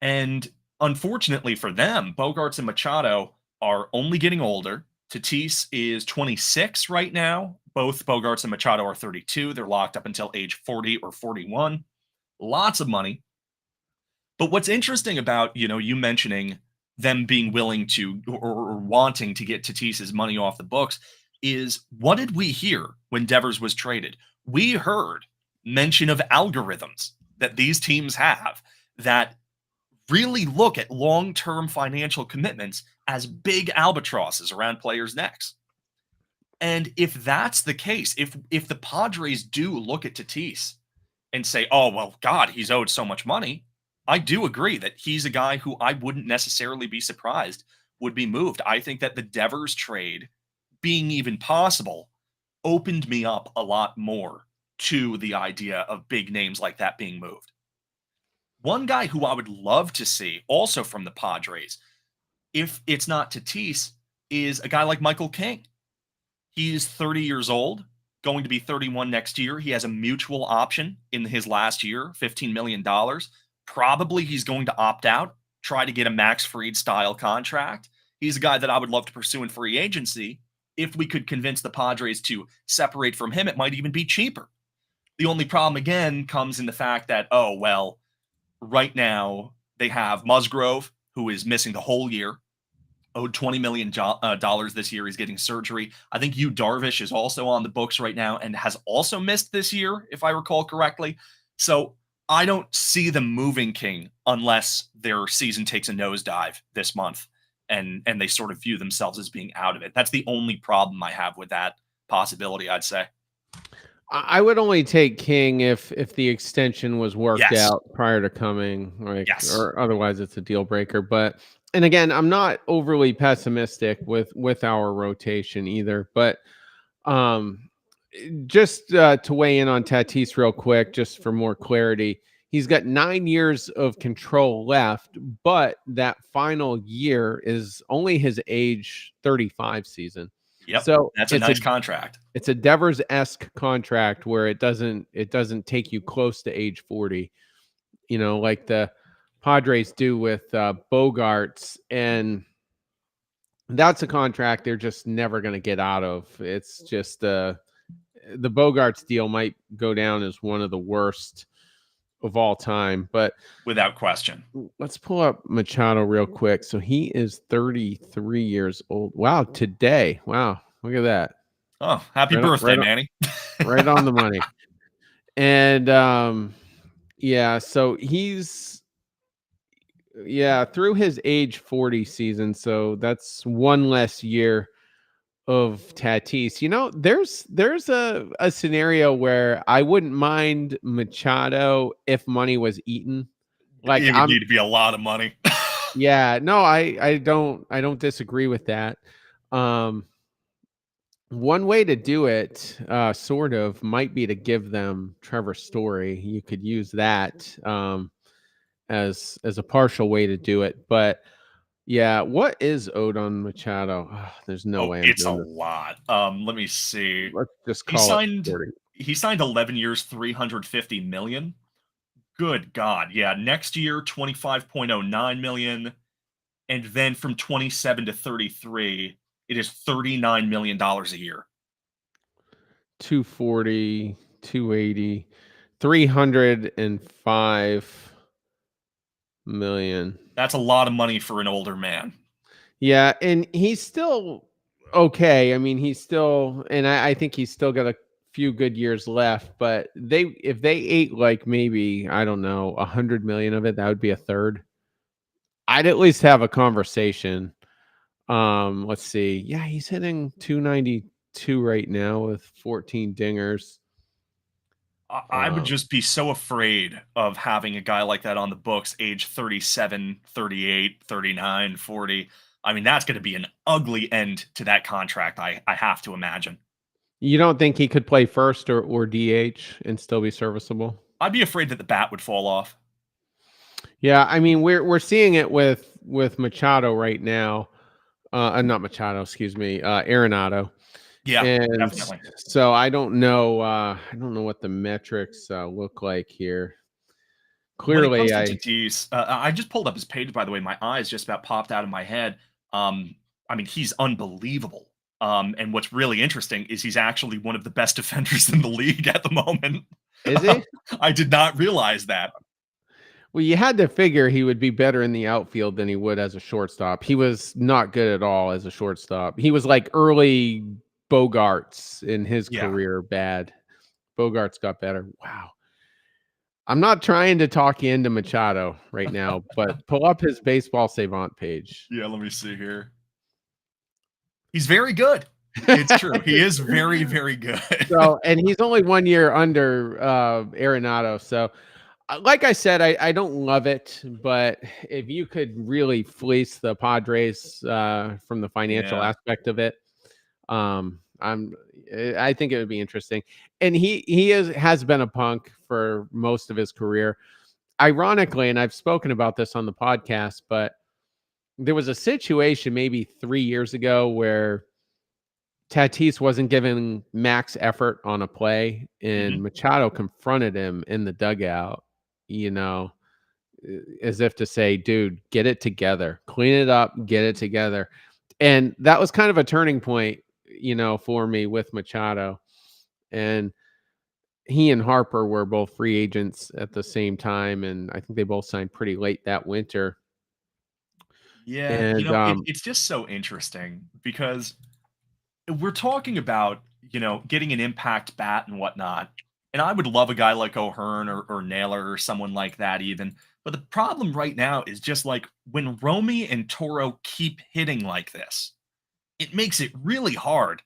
And unfortunately for them, Bogarts and Machado are only getting older. Tatis is 26 right now. Both Bogarts and Machado are 32. They're locked up until age 40 or 41. Lots of money. But what's interesting about, you mentioning them being willing to or wanting to get Tatis's money off the books is, what did we hear when Devers was traded? We heard mention of algorithms that these teams have that really look at long-term financial commitments as big albatrosses around players' necks. And if that's the case, if the Padres do look at Tatis and say, oh, well, God, he's owed so much money, I do agree that he's a guy who I wouldn't necessarily be surprised would be moved. I think that the Devers trade being even possible opened me up a lot more to the idea of big names like that being moved. One guy who I would love to see also from the Padres, if it's not Tatis, is a guy like Michael King. He's 30 years old, going to be 31 next year. He has a mutual option in his last year, $15 million. Probably he's going to opt out, try to get a Max Fried style contract. He's a guy that I would love to pursue in free agency. If we could convince the Padres to separate from him, it might even be cheaper. The only problem, again, comes in the fact that, right now they have Musgrove, who is missing the whole year, owed $20 million this year. He's getting surgery. I think Yu Darvish is also on the books right now and has also missed this year, if I recall correctly. So I don't see them moving King unless their season takes a nosedive this month and they sort of view themselves as being out of it. That's the only problem I have with that possibility, I'd say. I would only take King if the extension was worked Yes. out prior to coming, Yes. or otherwise it's a deal breaker. But and again, I'm not overly pessimistic with our rotation either. But just to weigh in on Tatis real quick, just for more clarity, he's got 9 years of control left, but that final year is only his age 35 season. Yep. So that's a nice contract. It's a Devers-esque contract where it doesn't take you close to age 40, like the Padres do with Bogarts, and that's a contract they're just never going to get out of. It's just the Bogarts deal might go down as one of the worst of all time, but without question. Let's pull up Machado real quick. So he is 33 years old. Wow, today. Wow, look at that. Oh, happy birthday, Manny. Right on the money. And yeah, so he's through his age 40 season, so that's one less year of Tatis. There's a scenario where I wouldn't mind Machado if money was eaten. Like, it would need to be a lot of money. Yeah, no, I don't disagree with that. One way to do it, sort of, might be to give them Trevor Story. You could use that as a partial way to do it. But yeah, what is owed on Machado? There's no way. It's a lot. Let me see. Let's just call it 40. He signed 11 years, $350 million. Good God. Yeah. Next year, $25.09 million. And then from 27 to 33, it is $39 million a year. 240, 280, 305 million. That's a lot of money for an older man. Yeah, and he's still okay. I mean, he's still, and I think he's still got a few good years left. But if they ate like maybe I don't know 100 million of it, that would be a third. I'd at least have a conversation. Let's see. Yeah, he's hitting 292 right now with 14 dingers. I would just be so afraid of having a guy like that on the books, age 37, 38, 39, 40. I mean, that's going to be an ugly end to that contract, I have to imagine. You don't think he could play first or DH and still be serviceable? I'd be afraid that the bat would fall off. Yeah, I mean we're seeing it with Machado right now. Not Machado, excuse me, Arenado. Yeah, And definitely. so I don't know what the metrics look like here. When it comes Clearly to I Tatis, I just pulled up his page, by the way. My eyes just about popped out of my head. I mean, he's unbelievable. And what's really interesting is he's actually one of the best defenders in the league at the moment. Is he? I did not realize that. Well, you had to figure he would be better in the outfield than he would as a shortstop. He was not good at all as a shortstop. He was like early Bogarts in his Yeah. career, bad. Bogarts got better. Wow. I'm not trying to talk you into Machado right now, but pull up his baseball savant page. Yeah, let me see here. He's very good. It's true. He is very, very good. So, and he's only 1 year under Arenado. So, like I said, I don't love it, but if you could really fleece the Padres from the financial Yeah. aspect of it, I think it would be interesting. And he has been a punk for most of his career. Ironically, and I've spoken about this on the podcast, but there was a situation maybe 3 years ago where Tatis wasn't giving max effort on a play, and Mhm. Machado confronted him in the dugout, as if to say, dude, get it together, clean it up, get it together. And that was kind of a turning point, for me with Machado. And he and Harper were both free agents at the same time. And I think they both signed pretty late that winter. Yeah, And it's just so interesting because we're talking about, getting an impact bat and whatnot. And I would love a guy like O'Hearn or Naylor or someone like that even. But the problem right now is just like when Romy and Toro keep hitting like this, it makes it really hard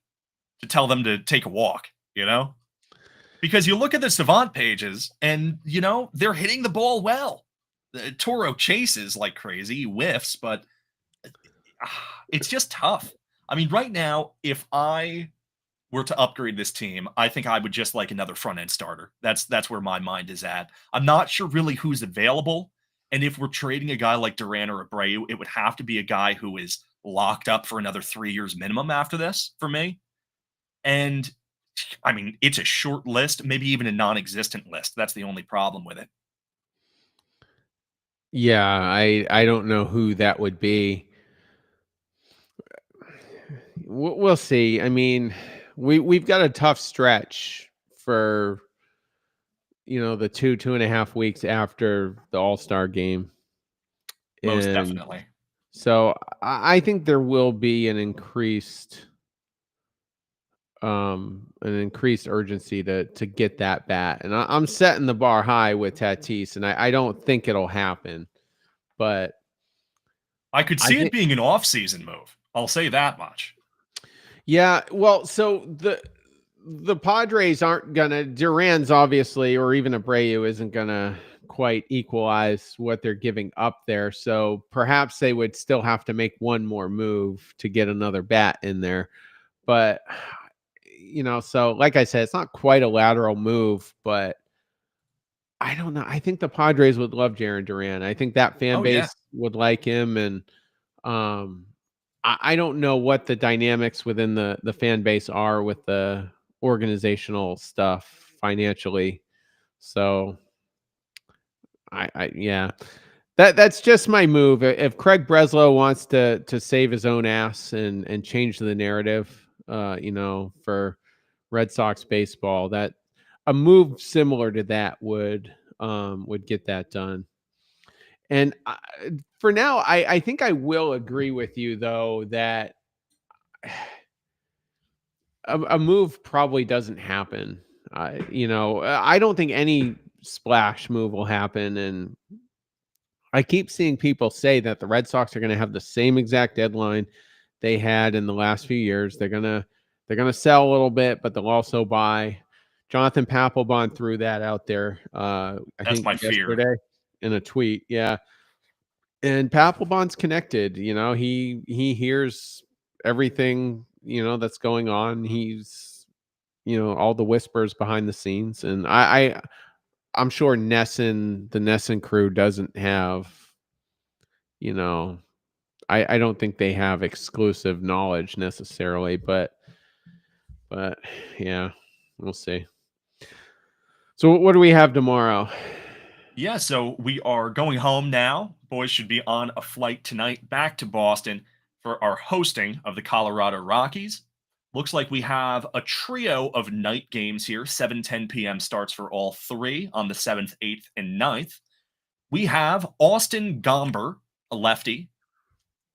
to tell them to take a walk, Because you look at the Savant pages and, they're hitting the ball well. Toro chases like crazy, he whiffs, but it's just tough. I mean, right now, if I were to upgrade this team, I think I would just like another front end starter. That's where my mind is at. I'm not sure really who's available, and if we're trading a guy like Duran or Abreu, it would have to be a guy who is locked up for another 3 years minimum after this for me. And I mean, it's a short list, maybe even a non-existent list. That's the only problem with it. yeah, I don't know who that would be. We'll see. I mean, we've got a tough stretch for the 2.5 weeks after the All-Star game, Most and definitely. so I think there will be an increased urgency to get that bat, and I'm setting the bar high with Tatis, and I don't think it'll happen, but I could I see it think. being an off-season move. I'll say that much. Yeah, well, so the Padres aren't gonna Duran's obviously, or even Abreu isn't gonna quite equalize what they're giving up there. So perhaps they would still have to make one more move to get another bat in there. But so like I said, it's not quite a lateral move, but I don't know. I think the Padres would love Jaron Duran. I think that fan Oh yeah. base would like him, and um I don't know what the dynamics within the fan base are with the organizational stuff financially. So I yeah. That's just my move. If Craig Breslow wants to save his own ass and change the narrative, for Red Sox baseball, that a move similar to that would get that done. And for now, I think I will agree with you though that a move probably doesn't happen. I don't think any splash move will happen, and I keep seeing people say that the Red Sox are going to have the same exact deadline they had in the last few years. They're gonna sell a little bit, but they'll also buy. Jonathan Papelbon threw that out there. I That's think my fear. yesterday in a tweet. Yeah, and Papelbon's connected. He hears everything that's going on. He's all the whispers behind the scenes, and I'm sure the Nesson crew doesn't have you know I don't think they have exclusive knowledge necessarily, but yeah, we'll see. So what do we have tomorrow? Yeah, so we are going home now. Boys should be on a flight tonight back to Boston for our hosting of the Colorado Rockies. Looks like we have a trio of night games here. 7:10 p.m. starts for all three on the 7th, 8th, and 9th. We have Austin Gomber, a lefty.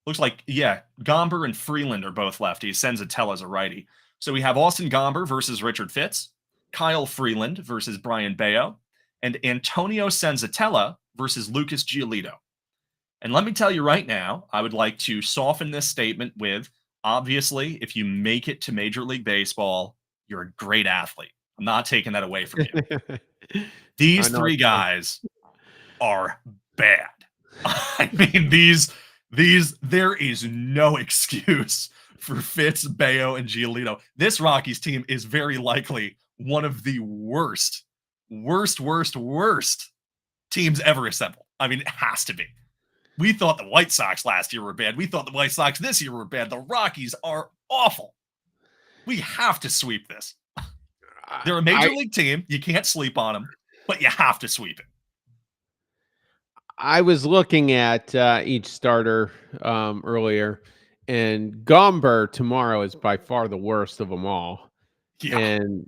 Looks like, yeah, Gomber and Freeland are both lefties. Senzatella's a righty. So we have Austin Gomber versus Richard Fitz, Kyle Freeland versus Brian Bayo, and Antonio Senzatella versus Lucas Giolito. And let me tell you right now, I would like to soften this statement with, obviously, if you make it to Major League Baseball, you're a great athlete. I'm not taking that away from you. These three guys are bad. I mean, there is no excuse for Fitz, Bayo, and Giolito. This Rockies team is very likely one of the worst teams ever assembled. I mean, it has to be. We thought the White Sox last year were bad. We thought the White Sox this year were bad. The Rockies are awful. We have to sweep this. They're a major league team. You can't sleep on them, but you have to sweep it. I was looking at each starter earlier, and Gomber tomorrow is by far the worst of them all. Yeah. And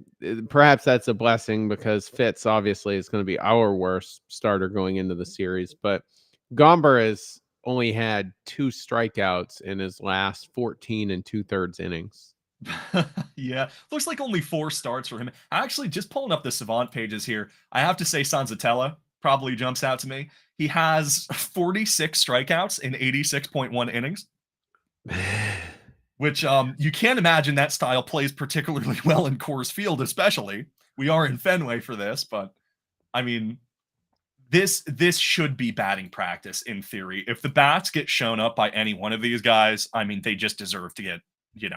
perhaps that's a blessing because Fitz obviously is going to be our worst starter going into the series. But Gomber has only had 2 strikeouts in his last 14 and 2/3 innings. Yeah, looks like only 4 starts for him. Actually, just pulling up the Savant pages here, I have to say Senzatella probably jumps out to me. He has 46 strikeouts in 86.1 innings, which you can't imagine that style plays particularly well in Coors Field, especially. We are in Fenway for this, but I mean, this should be batting practice in theory. If the bats get shown up by any one of these guys, I mean, they just deserve to get,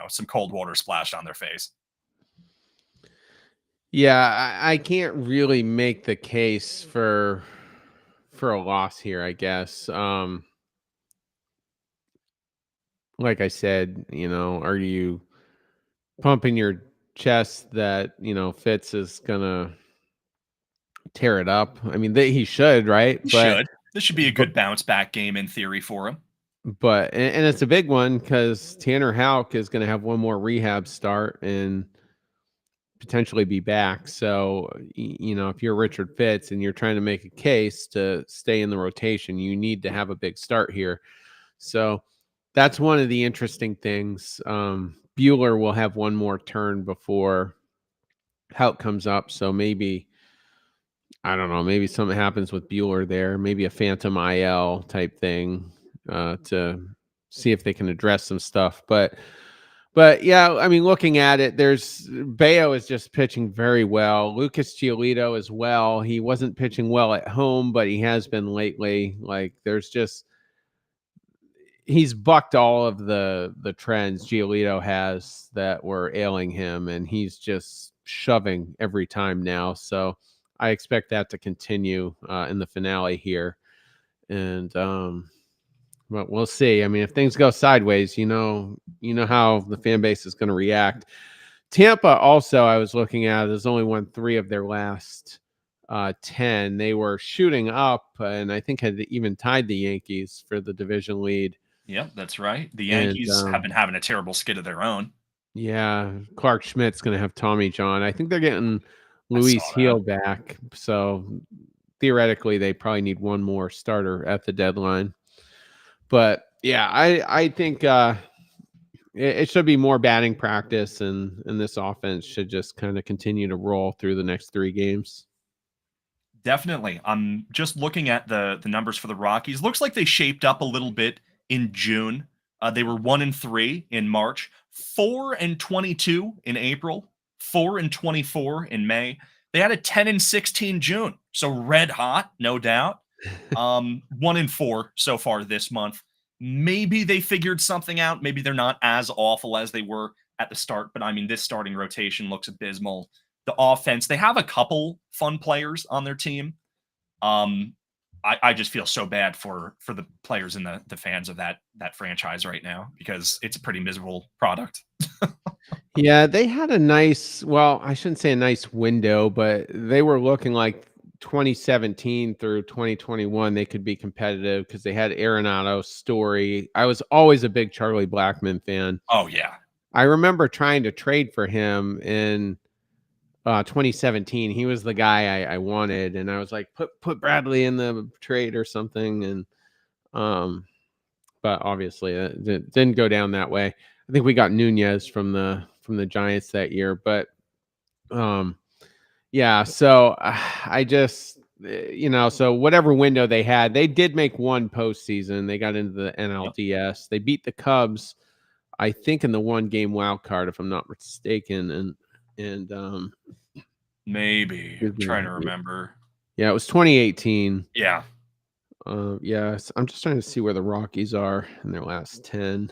some cold water splashed on their face. Yeah, I can't really make the case for a loss here, I guess. Like I said, are you pumping your chest that, Fitz is gonna tear it up? I mean, he should, right? This should be a good bounce back game in theory for him. But and it's a big one because Tanner Houck is going to have one more rehab start and potentially be back. So, if you're Richard Fitz and you're trying to make a case to stay in the rotation, you need to have a big start here. So that's one of the interesting things. Buehler will have one more turn before Houck comes up. So maybe, I don't know, maybe something happens with Buehler there, maybe a phantom IL type thing to see if they can address some stuff. But yeah, I mean, looking at it, Bayo is just pitching very well. Lucas Giolito as well. He wasn't pitching well at home, but he has been lately. Like he's bucked all of the trends Giolito has that were ailing him, and he's just shoving every time now. So I expect that to continue in the finale here. And but we'll see. I mean, if things go sideways, you know how the fan base is going to react. Tampa also, I was looking at, has only won 3 of their last 10. They were shooting up, and I think had even tied the Yankees for the division lead. Yep, that's right. The And Yankees have been having a terrible skid of their own. yeah, Clark Schmidt's going to have Tommy John. I think they're getting I saw Luis that. Heel back, so theoretically they probably need one more starter at the deadline. But yeah, I think it should be more batting practice, and this offense should just kind of continue to roll through the next 3 games. Definitely. I'm just looking at the numbers for the Rockies. Looks like they shaped up a little bit in June. They were 1-3 in March, 4-22 in April, 4-24 in May. They had a 10-16 June, so red hot, no doubt. 1-4 so far this month. Maybe they figured something out. Maybe they're not as awful as they were at the start, but I mean, this starting rotation looks abysmal. The offense, they have a couple fun players on their team. I just feel so bad for the players and the fans of that franchise right now, because it's a pretty miserable product. Yeah, they had a nice, well, I shouldn't say a nice window, but they were looking like 2017 through 2021 they could be competitive because they had Arenado, Story. I was always a big Charlie Blackmon fan. Oh yeah. I remember trying to trade for him in 2017. He was the guy I wanted, and I was like, put Bradley in the trade or something, and but obviously it didn't go down that way. I think we got Nunez from the Giants that year, but yeah. So I just so whatever window they had, they did make one postseason. They got into the Yep. NLDS. They beat the Cubs, I think, in the 1-game wild card, if I'm not mistaken, and Maybe. I'm excuse trying me. to remember. Yeah, it was 2018. Yeah. Yes, I'm just trying to see where the Rockies are in their last 10.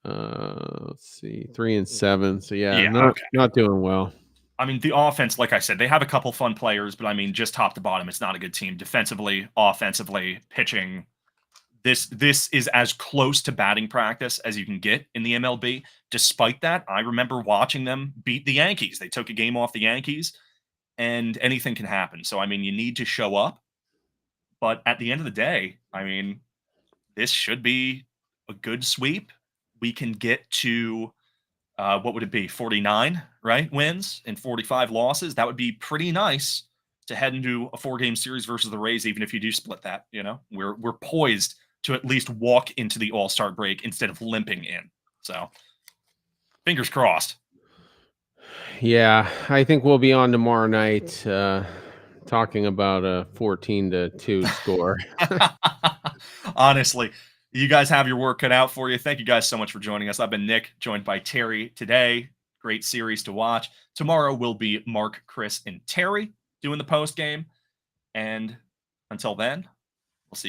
Let's see, 3-7. So yeah, Yeah. not Okay. not doing well. I mean, the offense, like I said, they have a couple fun players, but I mean, just top to bottom, it's not a good team. Defensively, offensively, pitching. This is as close to batting practice as you can get in the MLB. Despite that, I remember watching them beat the Yankees. They took a game off the Yankees, and anything can happen. So I mean, you need to show up. But at the end of the day, I mean, this should be a good sweep. We can get to what would it be? 49, right? Wins and 45 losses. That would be pretty nice to head into a 4-game series versus the Rays, even if you do split that. We're poised to at least walk into the All-Star break instead of limping in. So fingers crossed. Yeah, I think we'll be on tomorrow night talking about a 14-2 score. Honestly, you guys have your work cut out for you. Thank you guys so much for joining us. I've been Nick, joined by Terry today. Great series to watch. Tomorrow will be Mark, Chris, and Terry doing the post game. And until then, we'll see you.